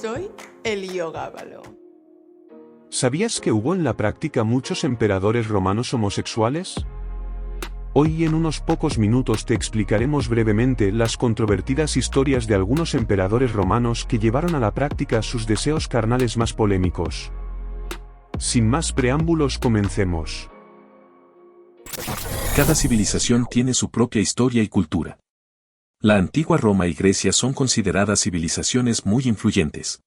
Soy Heliogábalo. ¿Sabías que hubo en la práctica muchos emperadores romanos homosexuales? Hoy en unos pocos minutos te explicaremos brevemente las controvertidas historias de algunos emperadores romanos que llevaron a la práctica sus deseos carnales más polémicos. Sin más preámbulos, comencemos. Cada civilización tiene su propia historia y cultura. La antigua Roma y Grecia son consideradas civilizaciones muy influyentes.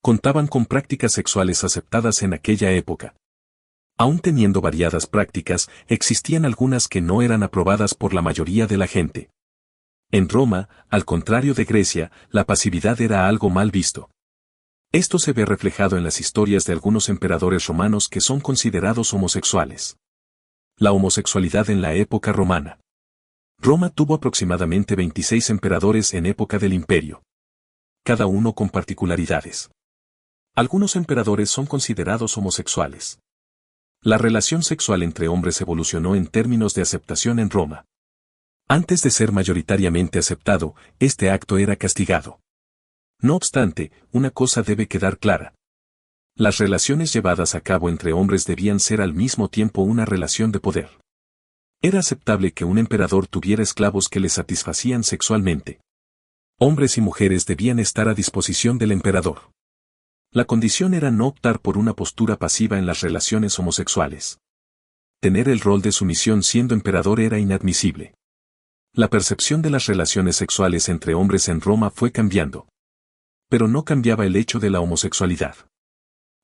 Contaban con prácticas sexuales aceptadas en aquella época. Aún teniendo variadas prácticas, existían algunas que no eran aprobadas por la mayoría de la gente. En Roma, al contrario de Grecia, la pasividad era algo mal visto. Esto se ve reflejado en las historias de algunos emperadores romanos que son considerados homosexuales. La homosexualidad en la época romana. Roma tuvo aproximadamente 26 emperadores en época del imperio. Cada uno con particularidades. Algunos emperadores son considerados homosexuales. La relación sexual entre hombres evolucionó en términos de aceptación en Roma. Antes de ser mayoritariamente aceptado, este acto era castigado. No obstante, una cosa debe quedar clara. Las relaciones llevadas a cabo entre hombres debían ser al mismo tiempo una relación de poder. Era aceptable que un emperador tuviera esclavos que le satisfacían sexualmente. Hombres y mujeres debían estar a disposición del emperador. La condición era no optar por una postura pasiva en las relaciones homosexuales. Tener el rol de sumisión siendo emperador era inadmisible. La percepción de las relaciones sexuales entre hombres en Roma fue cambiando. Pero no cambiaba el hecho de la homosexualidad.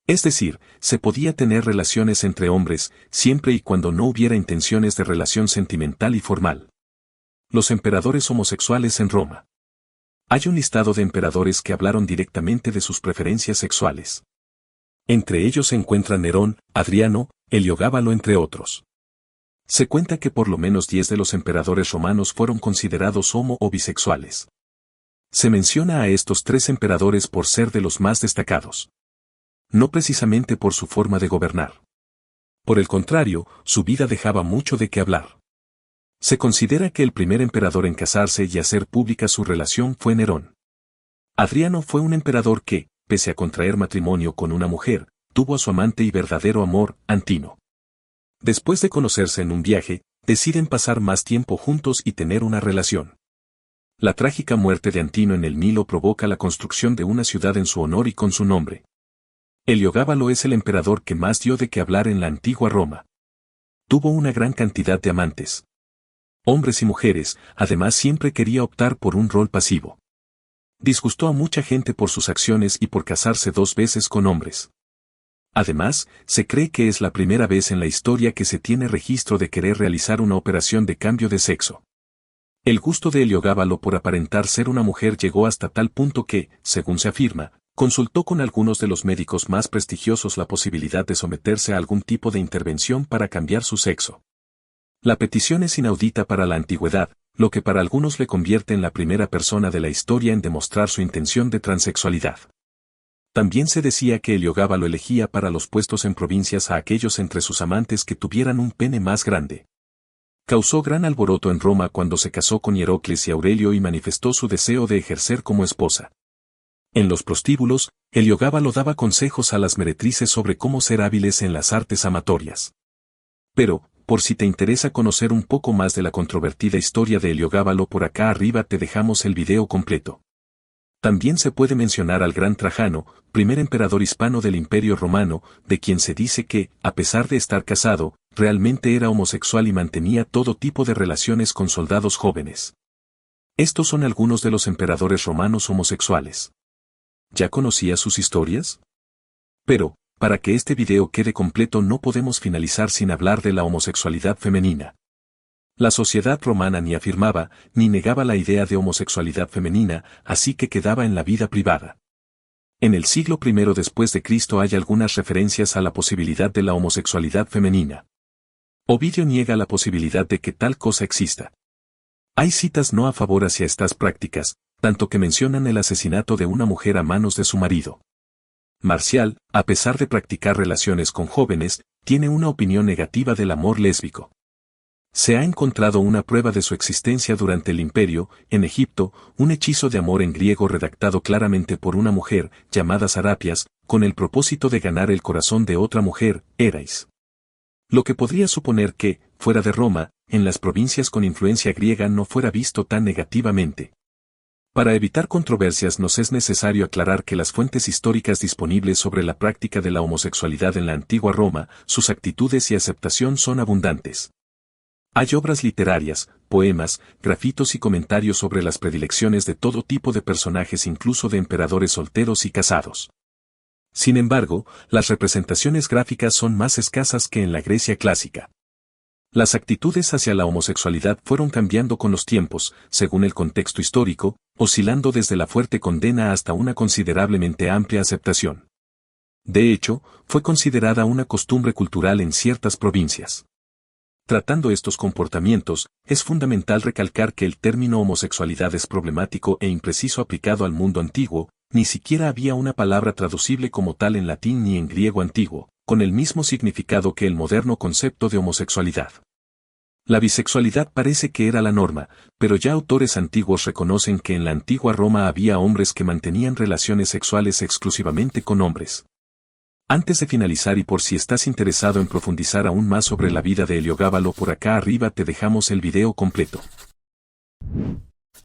Es decir, se podía tener relaciones entre hombres, siempre y cuando no hubiera intenciones de relación sentimental y formal. Los emperadores homosexuales en Roma. Hay un listado de emperadores que hablaron directamente de sus preferencias sexuales. Entre ellos se encuentran Nerón, Adriano, Heliogábalo entre otros. Se cuenta que por lo menos 10 de los emperadores romanos fueron considerados homo o bisexuales. Se menciona a estos 3 emperadores por ser de los más destacados. No precisamente por su forma de gobernar. Por el contrario, su vida dejaba mucho de qué hablar. Se considera que el primer emperador en casarse y hacer pública su relación fue Nerón. Adriano fue un emperador que, pese a contraer matrimonio con una mujer, tuvo a su amante y verdadero amor, Antino. Después de conocerse en un viaje, deciden pasar más tiempo juntos y tener una relación. La trágica muerte de Antino en el Nilo provoca la construcción de una ciudad en su honor y con su nombre. Heliogábalo es el emperador que más dio de qué hablar en la antigua Roma. Tuvo una gran cantidad de amantes. Hombres y mujeres, además siempre quería optar por un rol pasivo. Disgustó a mucha gente por sus acciones y por casarse 2 veces con hombres. Además, se cree que es la primera vez en la historia que se tiene registro de querer realizar una operación de cambio de sexo. El gusto de Heliogábalo por aparentar ser una mujer llegó hasta tal punto que, según se afirma, consultó con algunos de los médicos más prestigiosos la posibilidad de someterse a algún tipo de intervención para cambiar su sexo. La petición es inaudita para la antigüedad, lo que para algunos le convierte en la primera persona de la historia en demostrar su intención de transexualidad. También se decía que Heliogábalo elegía para los puestos en provincias a aquellos entre sus amantes que tuvieran un pene más grande. Causó gran alboroto en Roma cuando se casó con Hierocles y Aurelio y manifestó su deseo de ejercer como esposa. En los prostíbulos, Heliogábalo daba consejos a las meretrices sobre cómo ser hábiles en las artes amatorias. Pero, por si te interesa conocer un poco más de la controvertida historia de Heliogábalo, por acá arriba te dejamos el video completo. También se puede mencionar al gran Trajano, primer emperador hispano del Imperio Romano, de quien se dice que, a pesar de estar casado, realmente era homosexual y mantenía todo tipo de relaciones con soldados jóvenes. Estos son algunos de los emperadores romanos homosexuales. ¿Ya conocías sus historias? Pero, para que este video quede completo no podemos finalizar sin hablar de la homosexualidad femenina. La sociedad romana ni afirmaba, ni negaba la idea de homosexualidad femenina, así que quedaba en la vida privada. En el siglo I después de Cristo hay algunas referencias a la posibilidad de la homosexualidad femenina. Ovidio niega la posibilidad de que tal cosa exista. Hay citas no a favor hacia estas prácticas, tanto que mencionan el asesinato de una mujer a manos de su marido. Marcial, a pesar de practicar relaciones con jóvenes, tiene una opinión negativa del amor lésbico. Se ha encontrado una prueba de su existencia durante el Imperio, en Egipto, un hechizo de amor en griego redactado claramente por una mujer, llamada Sarapias, con el propósito de ganar el corazón de otra mujer, Erais. Lo que podría suponer que, fuera de Roma, en las provincias con influencia griega no fuera visto tan negativamente. Para evitar controversias nos es necesario aclarar que las fuentes históricas disponibles sobre la práctica de la homosexualidad en la antigua Roma, sus actitudes y aceptación son abundantes. Hay obras literarias, poemas, grafitos y comentarios sobre las predilecciones de todo tipo de personajes, incluso de emperadores solteros y casados. Sin embargo, las representaciones gráficas son más escasas que en la Grecia clásica. Las actitudes hacia la homosexualidad fueron cambiando con los tiempos, según el contexto histórico, oscilando desde la fuerte condena hasta una considerablemente amplia aceptación. De hecho, fue considerada una costumbre cultural en ciertas provincias. Tratando estos comportamientos, es fundamental recalcar que el término homosexualidad es problemático e impreciso aplicado al mundo antiguo, ni siquiera había una palabra traducible como tal en latín ni en griego antiguo, con el mismo significado que el moderno concepto de homosexualidad. La bisexualidad parece que era la norma, pero ya autores antiguos reconocen que en la antigua Roma había hombres que mantenían relaciones sexuales exclusivamente con hombres. Antes de finalizar y por si estás interesado en profundizar aún más sobre la vida de Heliogábalo, por acá arriba te dejamos el video completo.